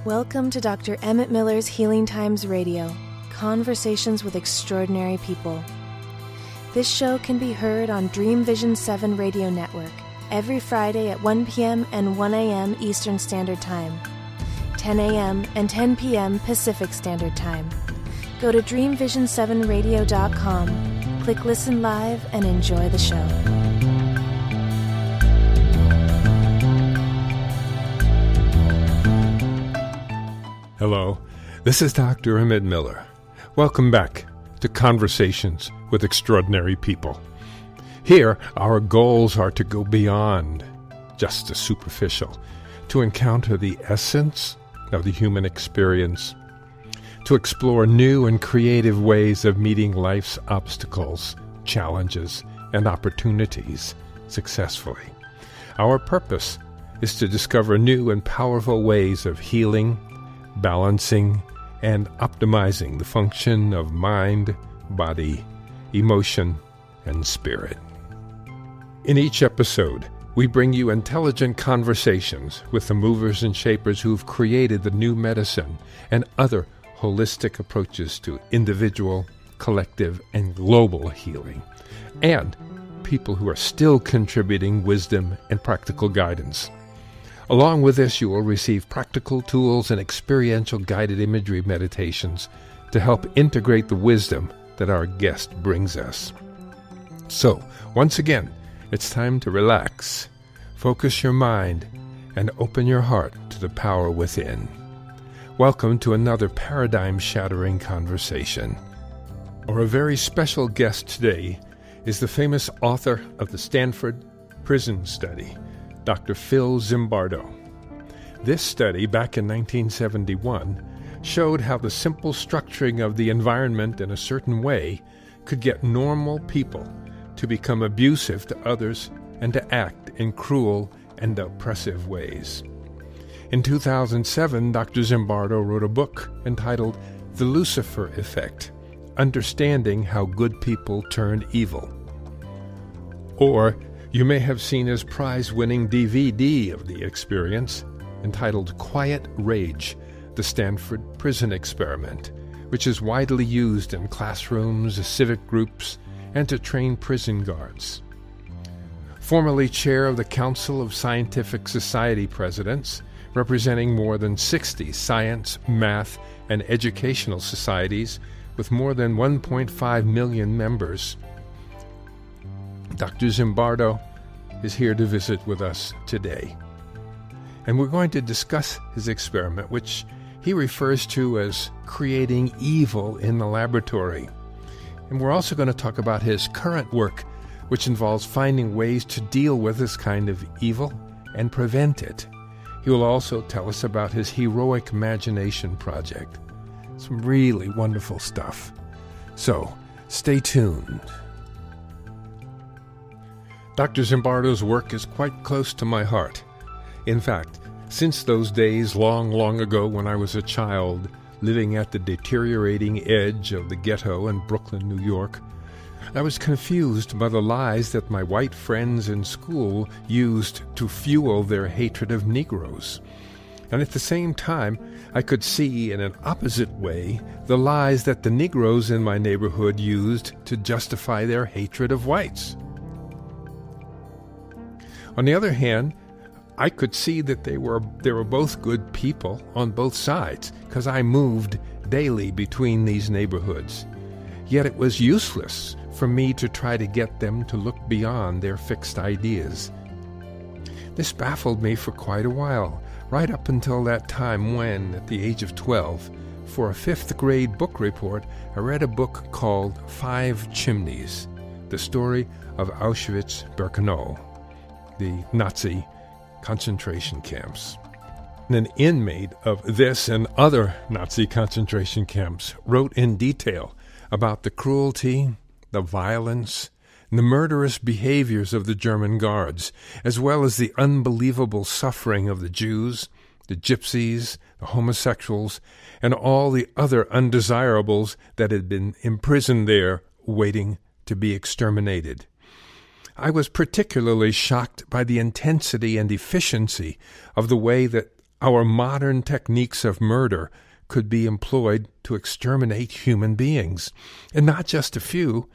Welcome to Dr. Emmett Miller's Healing Times Radio, conversations with extraordinary people. This show can be heard on Dream Vision 7 Radio Network every Friday at 1 p.m. and 1 a.m. Eastern Standard Time, 10 a.m. and 10 p.m. Pacific Standard Time. Go to dreamvision7radio.com, click Listen Live, and enjoy the show. Hello, this is Dr. Emmett Miller. Welcome back to Conversations with Extraordinary People. Here, our goals are to go beyond just the superficial, to encounter the essence of the human experience, to explore new and creative ways of meeting life's obstacles, challenges, and opportunities successfully. Our purpose is to discover new and powerful ways of healing, balancing, and optimizing the function of mind, body, emotion, and spirit. In each episode, we bring you intelligent conversations with the movers and shapers who've created the new medicine and other holistic approaches to individual, collective, and global healing, and people who are still contributing wisdom and practical guidance. Along with this, you will receive practical tools and experiential guided imagery meditations to help integrate the wisdom that our guest brings us. So, once again, it's time to relax, focus your mind, and open your heart to the power within. Welcome to another paradigm-shattering conversation. Our very special guest today is the famous author of the Stanford Prison Study, Dr. Phil Zimbardo. This study, back in 1971, showed how the simple structuring of the environment in a certain way could get normal people to become abusive to others and to act in cruel and oppressive ways. In 2007, Dr. Zimbardo wrote a book entitled The Lucifer Effect: Understanding How Good People Turn Evil. Or you may have seen his prize-winning DVD of the experience, entitled Quiet Rage: The Stanford Prison Experiment, which is widely used in classrooms, civic groups, and to train prison guards. Formerly chair of the Council of Scientific Society Presidents, representing more than 60 science, math, and educational societies with more than 1.5 million members, Dr. Zimbardo is here to visit with us today. And we're going to discuss his experiment, which he refers to as creating evil in the laboratory. And we're also going to talk about his current work, which involves finding ways to deal with this kind of evil and prevent it. He will also tell us about his Heroic Imagination project. Some really wonderful stuff. So, stay tuned. Dr. Zimbardo's work is quite close to my heart. In fact, since those days long ago when I was a child living at the deteriorating edge of the ghetto in Brooklyn, New York, I was confused by the lies that my white friends in school used to fuel their hatred of Negroes. And at the same time, I could see in an opposite way the lies that the Negroes in my neighborhood used to justify their hatred of whites. On the other hand, I could see that they were both good people on both sides, because I moved daily between these neighborhoods. Yet it was useless for me to try to get them to look beyond their fixed ideas. This baffled me for quite a while, right up until that time when, at the age of 12, for a 5th grade book report, I read a book called 5 Chimneys, the story of Auschwitz-Birkenau, the Nazi concentration camps. And an inmate of this and other Nazi concentration camps wrote in detail about the cruelty, the violence, and the murderous behaviors of the German guards, as well as the unbelievable suffering of the Jews, the gypsies, the homosexuals, and all the other undesirables that had been imprisoned there waiting to be exterminated. I was particularly shocked by the intensity and efficiency of the way that our modern techniques of murder could be employed to exterminate human beings, and not just a few.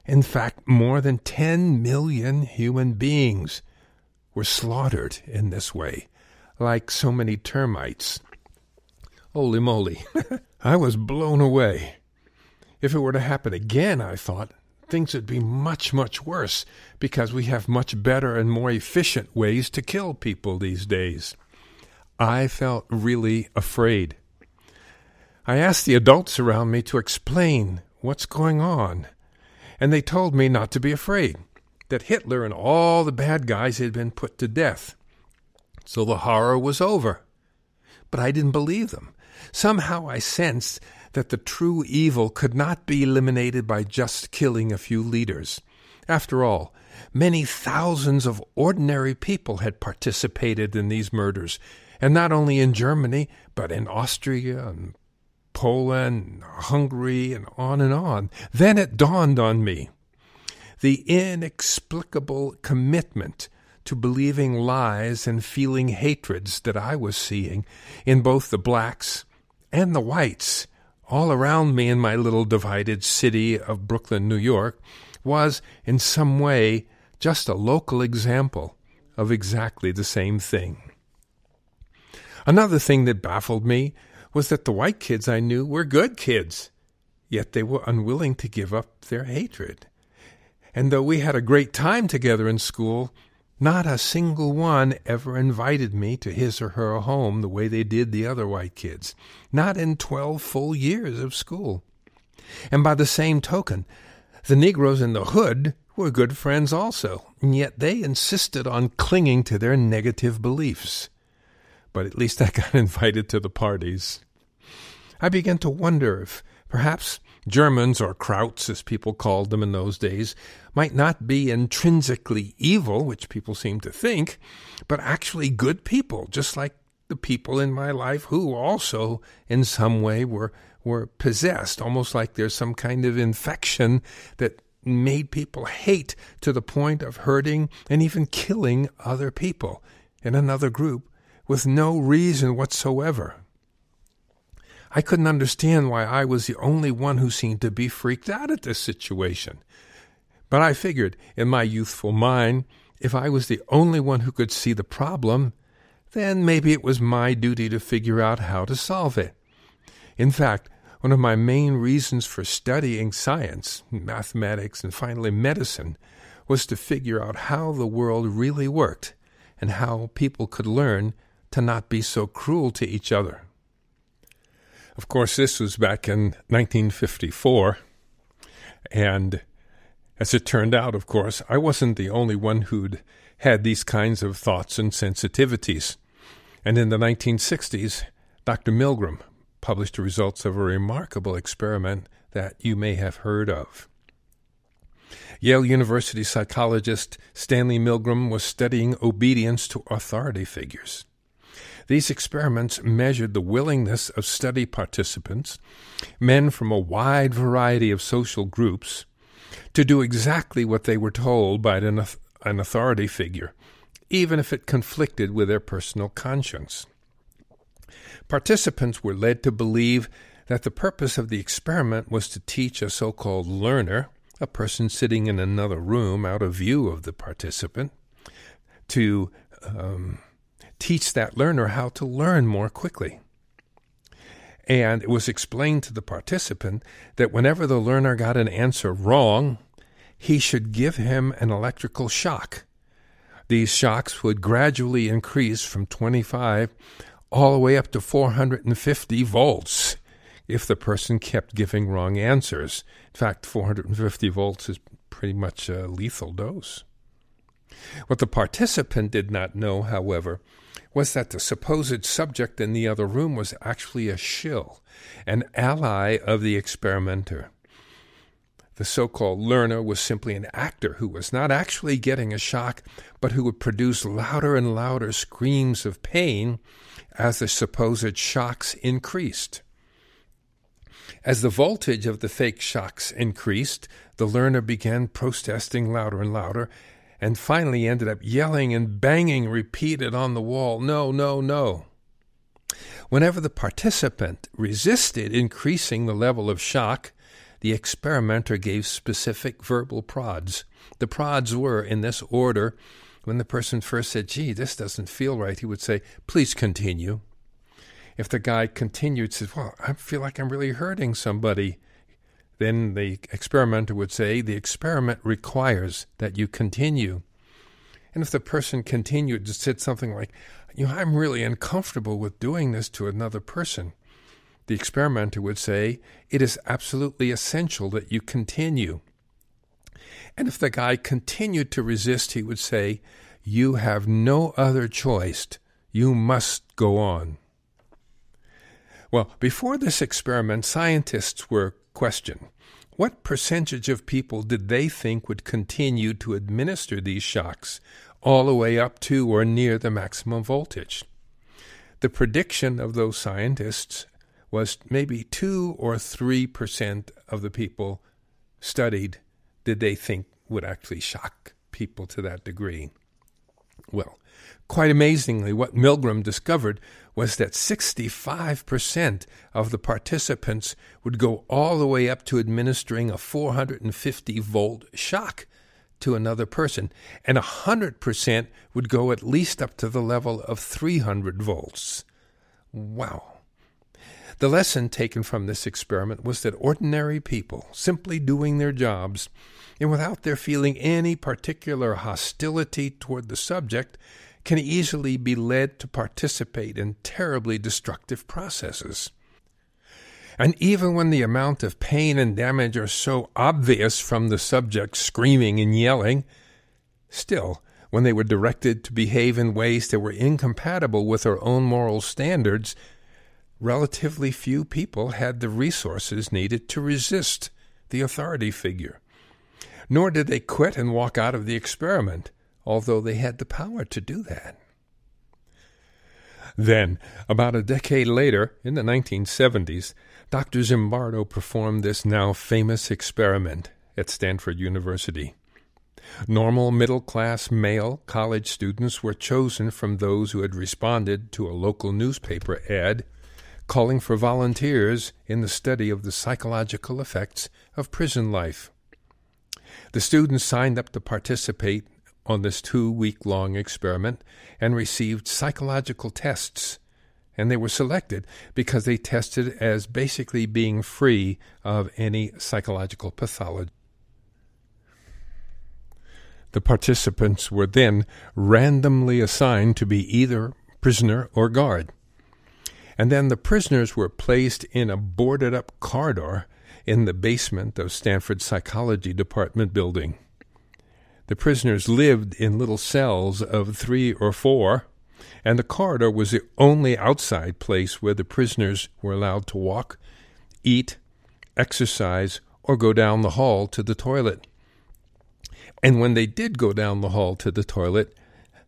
In fact, more than 10 million human beings were slaughtered in this way, like so many termites. Holy moly, I was blown away. If it were to happen again, I thought, things would be much, much worse, because we have much better and more efficient ways to kill people these days. I felt really afraid. I asked the adults around me to explain what's going on, and they told me not to be afraid, that Hitler and all the bad guys had been put to death. So the horror was over. But I didn't believe them. Somehow I sensed that the true evil could not be eliminated by just killing a few leaders. After all, many thousands of ordinary people had participated in these murders, and not only in Germany, but in Austria and Poland, Hungary, and on and on. Then it dawned on me. The inexplicable commitment to believing lies and feeling hatreds that I was seeing in both the blacks and the whites all around me in my little divided city of Brooklyn, New York, was in some way just a local example of exactly the same thing. Another thing that baffled me was that the white kids I knew were good kids, yet they were unwilling to give up their hatred. And though we had a great time together in school, not a single one ever invited me to his or her home the way they did the other white kids, not in 12 full years of school. And by the same token, the Negroes in the hood were good friends also, and yet they insisted on clinging to their negative beliefs. But at least I got invited to the parties. I began to wonder if perhaps Germans, or Krauts as people called them in those days, might not be intrinsically evil, which people seem to think, but actually good people, just like the people in my life who also in some way were possessed, almost like there's some kind of infection that made people hate to the point of hurting and even killing other people in another group with no reason whatsoever. I couldn't understand why I was the only one who seemed to be freaked out at this situation. But I figured, in my youthful mind, if I was the only one who could see the problem, then maybe it was my duty to figure out how to solve it. In fact, one of my main reasons for studying science, mathematics, and finally medicine was to figure out how the world really worked and how people could learn to not be so cruel to each other. Of course, this was back in 1954, and as it turned out, of course, I wasn't the only one who'd had these kinds of thoughts and sensitivities. And in the 1960s, Dr. Milgram published the results of a remarkable experiment that you may have heard of. Yale University psychologist Stanley Milgram was studying obedience to authority figures. These experiments measured the willingness of study participants, men from a wide variety of social groups, to do exactly what they were told by an authority figure, even if it conflicted with their personal conscience. Participants were led to believe that the purpose of the experiment was to teach a so-called learner, a person sitting in another room out of view of the participant, to teach that learner how to learn more quickly. And it was explained to the participant that whenever the learner got an answer wrong, he should give him an electrical shock. These shocks would gradually increase from 25 all the way up to 450 volts if the person kept giving wrong answers. In fact, 450 volts is pretty much a lethal dose. What the participant did not know, however, was that the supposed subject in the other room was actually a shill, an ally of the experimenter. The so-called learner was simply an actor who was not actually getting a shock, but who would produce louder and louder screams of pain as the supposed shocks increased. As the voltage of the fake shocks increased, the learner began protesting louder and louder, and finally ended up yelling and banging repeated on the wall, "No, no, no." Whenever the participant resisted increasing the level of shock, the experimenter gave specific verbal prods. The prods were, in this order, when the person first said, "Gee, this doesn't feel right," he would say, "Please continue." If the guy continued, said, "Well, I feel like I'm really hurting somebody," then the experimenter would say, "The experiment requires that you continue." And if the person continued to say something like, "I'm really uncomfortable with doing this to another person," the experimenter would say, "It is absolutely essential that you continue." And if the guy continued to resist, he would say, "You have no other choice. You must go on." Well, before this experiment, scientists were questioned. What percentage of people did they think would continue to administer these shocks all the way up to or near the maximum voltage? The prediction of those scientists was maybe 2 or 3% of the people studied did they think would actually shock people to that degree. Well, quite amazingly, what Milgram discovered was that 65% of the participants would go all the way up to administering a 450-volt shock to another person, and 100% would go at least up to the level of 300 volts. Wow. The lesson taken from this experiment was that ordinary people, simply doing their jobs, and without their feeling any particular hostility toward the subject, can easily be led to participate in terribly destructive processes. And even when the amount of pain and damage are so obvious from the subject screaming and yelling, still, when they were directed to behave in ways that were incompatible with their own moral standards, relatively few people had the resources needed to resist the authority figure. Nor did they quit and walk out of the experiment, although they had the power to do that. Then, about a decade later, in the 1970s, Dr. Zimbardo performed this now famous experiment at Stanford University. Normal middle-class male college students were chosen from those who had responded to a local newspaper ad calling for volunteers in the study of the psychological effects of prison life. The students signed up to participate on this 2-week-long experiment and received psychological tests, and they were selected because they tested as basically being free of any psychological pathology. The participants were then randomly assigned to be either prisoner or guard. And then the prisoners were placed in a boarded-up corridor in the basement of Stanford's psychology department building. The prisoners lived in little cells of 3 or 4, and the corridor was the only outside place where the prisoners were allowed to walk, eat, exercise, or go down the hall to the toilet. And when they did go down the hall to the toilet,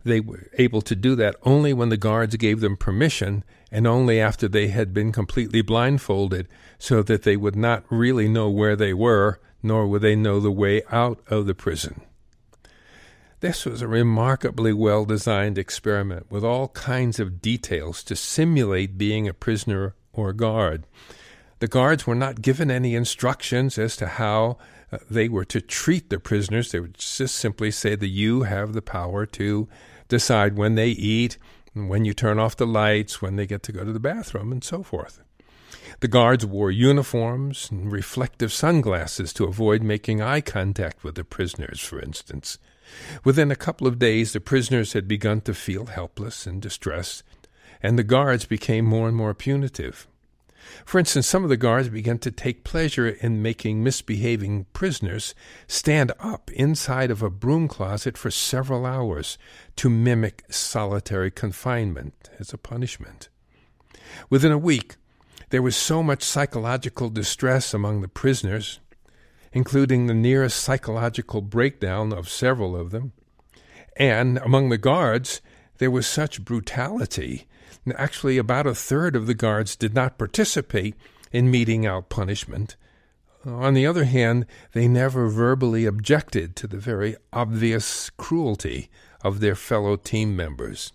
they were able to do that only when the guards gave them permission and only after they had been completely blindfolded so that they would not really know where they were, nor would they know the way out of the prison. This was a remarkably well-designed experiment with all kinds of details to simulate being a prisoner or guard. The guards were not given any instructions as to how they were to treat the prisoners. They would just simply say that you have the power to decide when they eat, when you turn off the lights, when they get to go to the bathroom, and so forth. The guards wore uniforms and reflective sunglasses to avoid making eye contact with the prisoners, for instance. Within a couple of days, the prisoners had begun to feel helpless and distressed, and the guards became more and more punitive. For instance, some of the guards began to take pleasure in making misbehaving prisoners stand up inside of a broom closet for several hours to mimic solitary confinement as a punishment. Within a week, there was so much psychological distress among the prisoners, including the nearest psychological breakdown of several of them, and among the guards, there was such brutality. Actually, about a third of the guards did not participate in meting out punishment. On the other hand, they never verbally objected to the very obvious cruelty of their fellow team members.